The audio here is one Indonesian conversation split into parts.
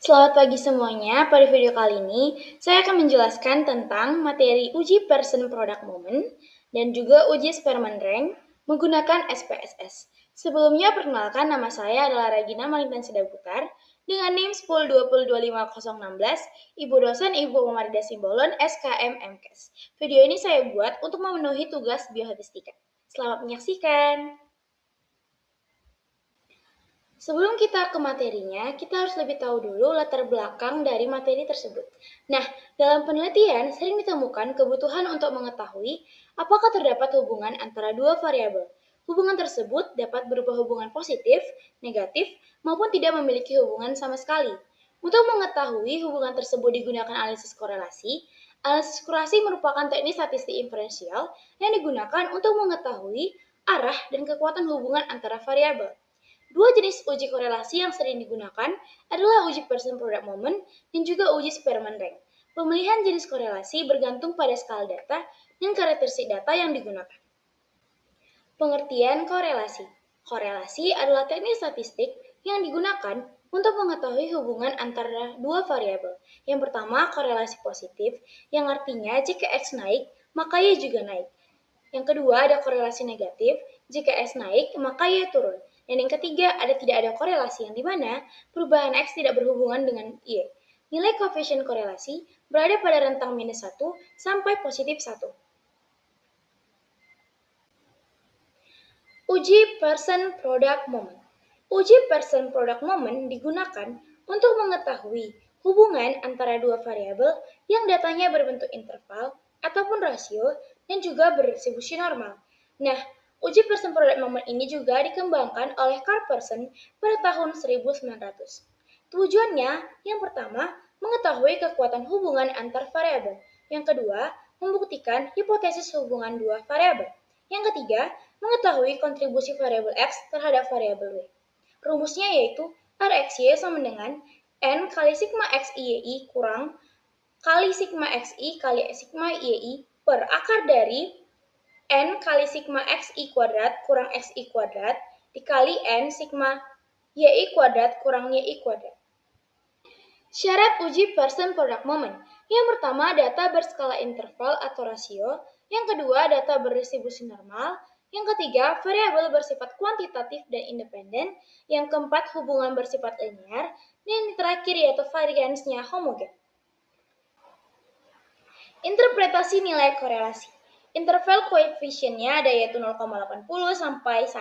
Selamat pagi semuanya, pada video kali ini saya akan menjelaskan tentang materi uji Person Product Moment dan juga uji Spearman Rank menggunakan SPSS. Sebelumnya perkenalkan, nama saya adalah Regina Malintan Sidaputar dengan NIM 1020250016, Ibu dosen Ibu Mumarida Simbolon, SKM MKes. Video ini saya buat untuk memenuhi tugas biostatistika. Selamat menyaksikan. Sebelum kita ke materinya, kita harus lebih tahu dulu latar belakang dari materi tersebut. Nah, dalam penelitian sering ditemukan kebutuhan untuk mengetahui apakah terdapat hubungan antara dua variabel. Hubungan tersebut dapat berupa hubungan positif, negatif, maupun tidak memiliki hubungan sama sekali. Untuk mengetahui hubungan tersebut digunakan analisis korelasi. Analisis korelasi merupakan teknik statistik inferensial yang digunakan untuk mengetahui arah dan kekuatan hubungan antara variabel. Dua jenis uji korelasi yang sering digunakan adalah uji Person Product Moment dan juga uji Spearman Rank. Pemilihan jenis korelasi bergantung pada skala data dan karakteristik data yang digunakan. Pengertian korelasi. Korelasi adalah teknik statistik yang digunakan untuk mengetahui hubungan antara dua variabel. Yang pertama, korelasi positif, yang artinya jika X naik, maka Y juga naik. Yang kedua, ada korelasi negatif, jika S naik, maka Y turun. Dan yang ketiga, tidak ada korelasi yang dimana perubahan X tidak berhubungan dengan Y. Nilai koefisien korelasi berada pada rentang minus 1 sampai positif 1. Uji Person Product Moment. Uji Person Product Moment digunakan untuk mengetahui hubungan antara dua variabel yang datanya berbentuk interval ataupun rasio dan juga berdistribusi normal. Nah, uji Person Product Moment ini juga dikembangkan oleh Carl Person pada tahun 1900. Tujuannya, yang pertama, mengetahui kekuatan hubungan antar variabel. Yang kedua, membuktikan hipotesis hubungan dua variabel. Yang ketiga, mengetahui kontribusi variabel X terhadap variabel Y. Rumusnya yaitu RXY sama dengan N kali sigma XIY kurang kali sigma XI kali sigma YI per akar dari N kali sigma XI kuadrat kurang XI kuadrat dikali N sigma YI kuadrat kurang YI kuadrat. Syarat uji Person Product Moment. Yang pertama, data berskala interval atau rasio. Yang kedua, data berdistribusi normal. Yang ketiga, variabel bersifat kuantitatif dan independen. Yang keempat, hubungan bersifat linear. Dan yang terakhir yaitu variansnya homogen. Interpretasi nilai korelasi. Interval koefisiennya ada yaitu 0,80 sampai 1.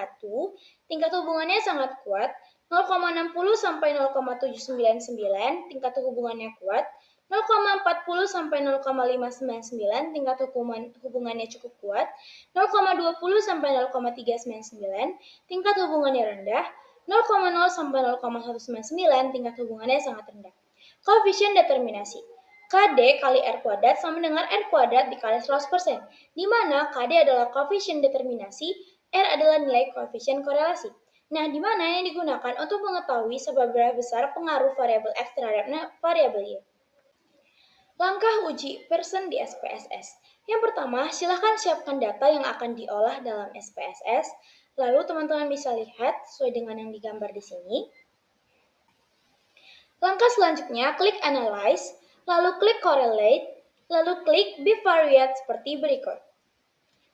Tingkat hubungannya sangat kuat. 0,60 sampai 0,799 tingkat hubungannya kuat. 0,40 sampai 0,599 tingkat hubungannya cukup kuat. 0,20 sampai 0,399 tingkat hubungannya rendah. 0,0 sampai 0,199 tingkat hubungannya sangat rendah. Koefisien determinasi. KD kali R kuadrat sama dengan R kuadrat dikali 100%, di mana KD adalah koefisien determinasi, R adalah nilai koefisien korelasi. Nah, di mana yang digunakan untuk mengetahui seberapa besar pengaruh variabel X terhadap variabel Y. Langkah uji Person di SPSS. Yang pertama, silakan siapkan data yang akan diolah dalam SPSS. Lalu teman-teman bisa lihat sesuai dengan yang digambar di sini. Langkah selanjutnya, klik Analyze, lalu klik Correlate, lalu klik Bivariate seperti berikut.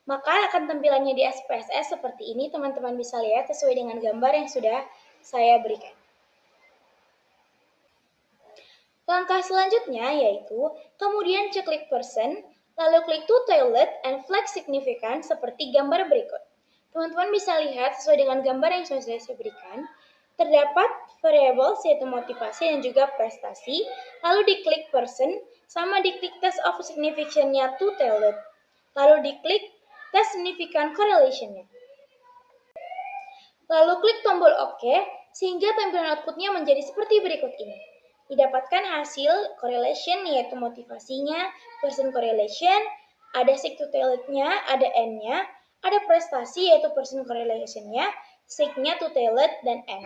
Maka akan tampilannya di SPSS seperti ini, teman-teman bisa lihat sesuai dengan gambar yang sudah saya berikan. Langkah selanjutnya yaitu, kemudian klik Person, lalu klik Two-Tailed and Flag Significant seperti gambar berikut. Teman-teman bisa lihat sesuai dengan gambar yang sudah saya berikan, terdapat variabel yaitu motivasi dan juga prestasi, lalu diklik Person, sama diklik Test of Significance-nya Two-Tailed, lalu diklik Test Significant Correlation-nya. Lalu klik tombol OK, sehingga tampilan output-nya menjadi seperti berikut ini. Didapatkan hasil correlation yaitu motivasinya, person correlation, ada sig two-tailed-nya, ada N-nya, ada prestasi yaitu person correlation-nya, sig-nya two-tailed, dan N.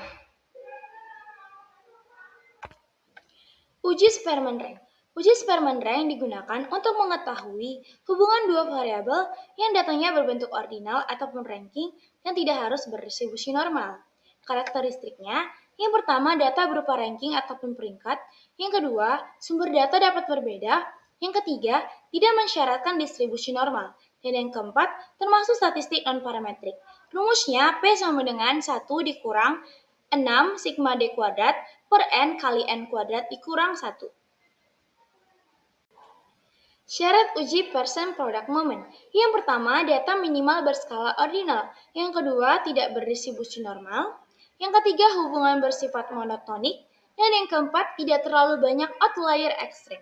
Uji Spearman Rank. Uji Spearman Rank digunakan untuk mengetahui hubungan dua variabel yang datanya berbentuk ordinal ataupun ranking yang tidak harus berdistribusi normal. Karakteristiknya, yang pertama data berupa ranking ataupun peringkat, yang kedua sumber data dapat berbeda, yang ketiga tidak mensyaratkan distribusi normal, dan yang keempat termasuk statistik non-parametrik. Rumusnya P sama dengan 1 dikurang 6 sigma D kuadrat per N kali N kuadrat dikurang 1. Syarat uji persen product moment. Yang pertama, data minimal berskala ordinal. Yang kedua, tidak berdistribusi normal. Yang ketiga, hubungan bersifat monotonik. Dan yang keempat, tidak terlalu banyak outlier ekstrim.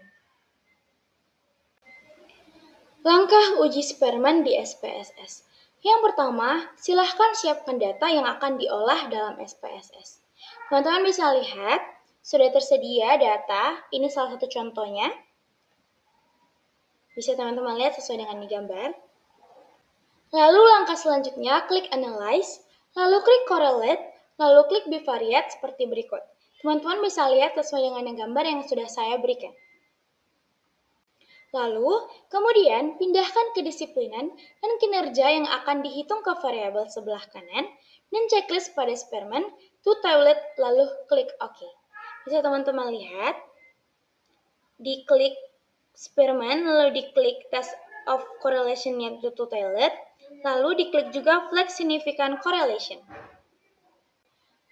Langkah uji Spearman di SPSS. Yang pertama, silahkan siapkan data yang akan diolah dalam SPSS. Teman-teman bisa lihat, sudah tersedia data, ini salah satu contohnya. Bisa teman-teman lihat sesuai dengan gambar. Lalu langkah selanjutnya, klik Analyze, lalu klik Correlate, lalu klik Bivariate seperti berikut. Teman-teman bisa lihat sesuai dengan gambar yang sudah saya berikan. Lalu, kemudian pindahkan ke disiplinan dan kinerja yang akan dihitung ke variabel sebelah kanan, dan checklist pada Spearman to toilet, lalu klik OK. Bisa teman-teman lihat, diklik Spearman, lalu diklik Test of Correlation-nya to toilet, lalu diklik juga Flag Significant Correlation.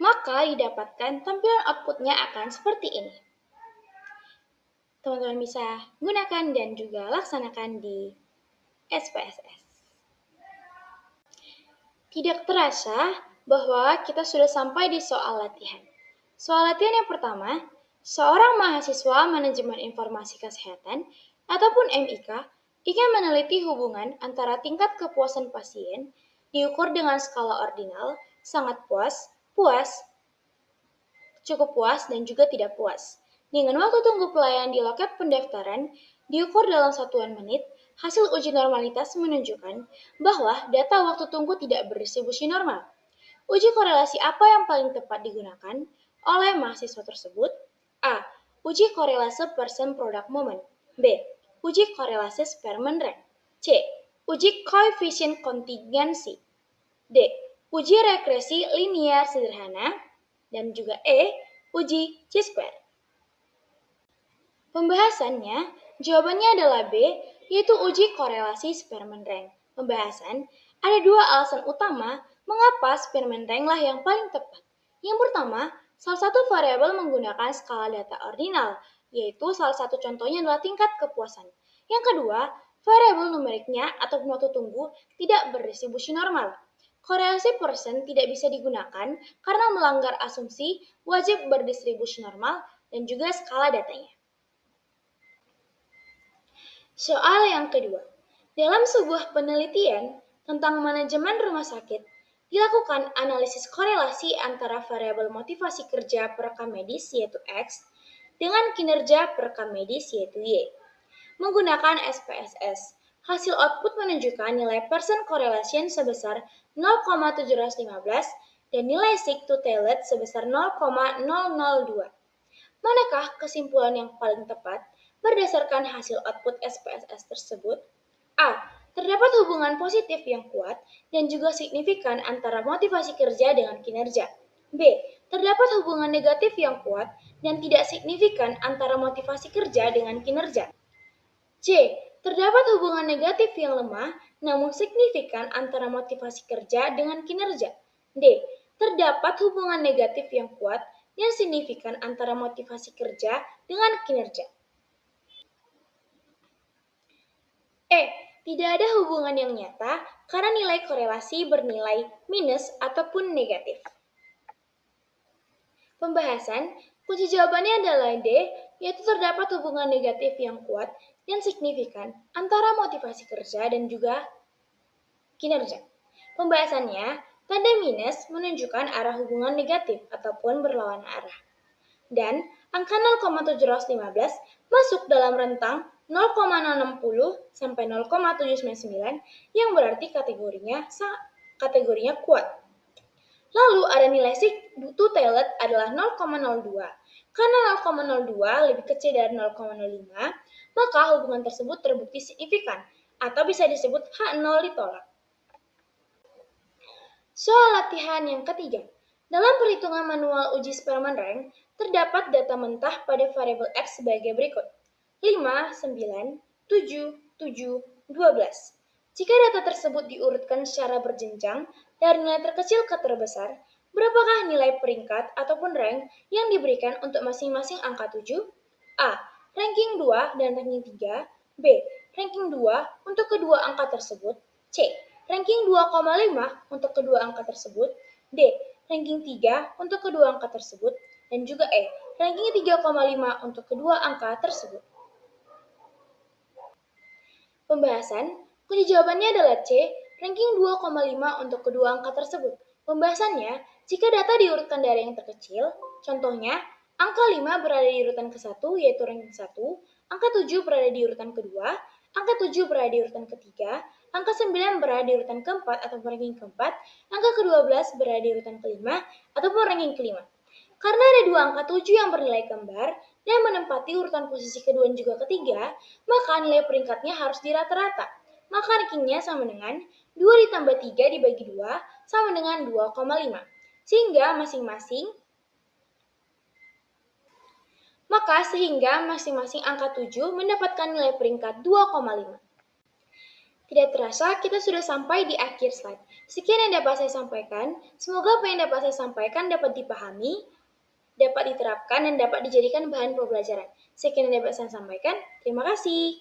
Maka didapatkan tampilan outputnya akan seperti ini. Teman-teman bisa gunakan dan juga laksanakan di SPSS. Tidak terasa bahwa kita sudah sampai di soal latihan. Soal latihan yang pertama, seorang mahasiswa manajemen informasi kesehatan ataupun MIK ingin meneliti hubungan antara tingkat kepuasan pasien diukur dengan skala ordinal, sangat puas, puas, cukup puas, dan juga tidak puas. Dengan waktu tunggu pelayanan di loket pendaftaran diukur dalam satuan menit, hasil uji normalitas menunjukkan bahwa data waktu tunggu tidak berdistribusi normal. Uji korelasi apa yang paling tepat digunakan oleh mahasiswa tersebut? A. Uji korelasi persen product moment. B. Uji korelasi Spearman rank. C. Uji koefisien kontingensi. D. Uji regresi linear sederhana. Dan juga E. Uji chi-square. Pembahasannya, jawabannya adalah B, yaitu uji korelasi Spearman rank. Pembahasan, ada dua alasan utama mengapa Spearman rank lah yang paling tepat. Yang pertama, salah satu variabel menggunakan skala data ordinal, yaitu salah satu contohnya adalah tingkat kepuasan. Yang kedua, variabel numeriknya atau waktu tunggu tidak berdistribusi normal. Korelasi persen tidak bisa digunakan karena melanggar asumsi wajib berdistribusi normal dan juga skala datanya. Soal yang kedua, dalam sebuah penelitian tentang manajemen rumah sakit, dilakukan analisis korelasi antara variabel motivasi kerja perekam medis yaitu X dengan kinerja perekam medis yaitu Y. Menggunakan SPSS, hasil output menunjukkan nilai persen correlation sebesar 0,715 dan nilai sig to tailed sebesar 0,002. Manakah kesimpulan yang paling tepat berdasarkan hasil output SPSS tersebut? A. Terdapat hubungan positif yang kuat dan juga signifikan antara motivasi kerja dengan kinerja. B. Terdapat hubungan negatif yang kuat dan tidak signifikan antara motivasi kerja dengan kinerja. C. Terdapat hubungan negatif yang lemah namun signifikan antara motivasi kerja dengan kinerja. D. Terdapat hubungan negatif yang kuat dan signifikan antara motivasi kerja dengan kinerja. E. Tidak ada hubungan yang nyata karena nilai korelasi bernilai minus ataupun negatif. Pembahasan, kunci jawabannya adalah D, yaitu terdapat hubungan negatif yang kuat dan signifikan antara motivasi kerja dan juga kinerja. Pembahasannya, tanda minus menunjukkan arah hubungan negatif ataupun berlawanan arah. Dan angka 0,715 masuk dalam rentang 0,060 sampai 0,799 yang berarti kategorinya kuat. Lalu ada nilai sig to tailed adalah 0,02. Karena 0,02 lebih kecil dari 0,05, maka hubungan tersebut terbukti signifikan atau bisa disebut H0 ditolak. Soal latihan yang ketiga. Dalam perhitungan manual uji Spearman Rank, terdapat data mentah pada variabel X sebagai berikut. 5, 9, 7, 7, 12. Jika data tersebut diurutkan secara berjenjang dari nilai terkecil ke terbesar, berapakah nilai peringkat ataupun rank yang diberikan untuk masing-masing angka 7? A. Ranking 2 dan ranking 3. B. Ranking 2 untuk kedua angka tersebut. C. Ranking 2,5 untuk kedua angka tersebut. D. Ranking 3 untuk kedua angka tersebut. Dan juga E. Ranking 3,5 untuk kedua angka tersebut. Pembahasan, kunci jawabannya adalah C, ranking 2,5 untuk kedua angka tersebut. Pembahasannya, jika data diurutkan dari yang terkecil, contohnya, angka 5 berada di urutan ke-1 yaitu ranking 1, angka 7 berada di urutan kedua, angka 7 berada di urutan ketiga, angka 9 berada di urutan keempat atau ranking keempat, angka ke-12 berada di urutan kelima ataupun ranking kelima. Karena ada dua angka 7 yang bernilai kembar dan menempati urutan posisi kedua dan juga ketiga, maka nilai peringkatnya harus dirata-rata. Maka rankingnya sama dengan 2 ditambah 3 dibagi 2 sama dengan 2,5. Sehingga masing-masing angka 7 mendapatkan nilai peringkat 2,5. Tidak terasa, kita sudah sampai di akhir slide. Sekian yang dapat saya sampaikan. Semoga apa yang dapat saya sampaikan dapat dipahami, dapat diterapkan, dan dapat dijadikan bahan pembelajaran. Sekian yang dapat saya sampaikan. Terima kasih.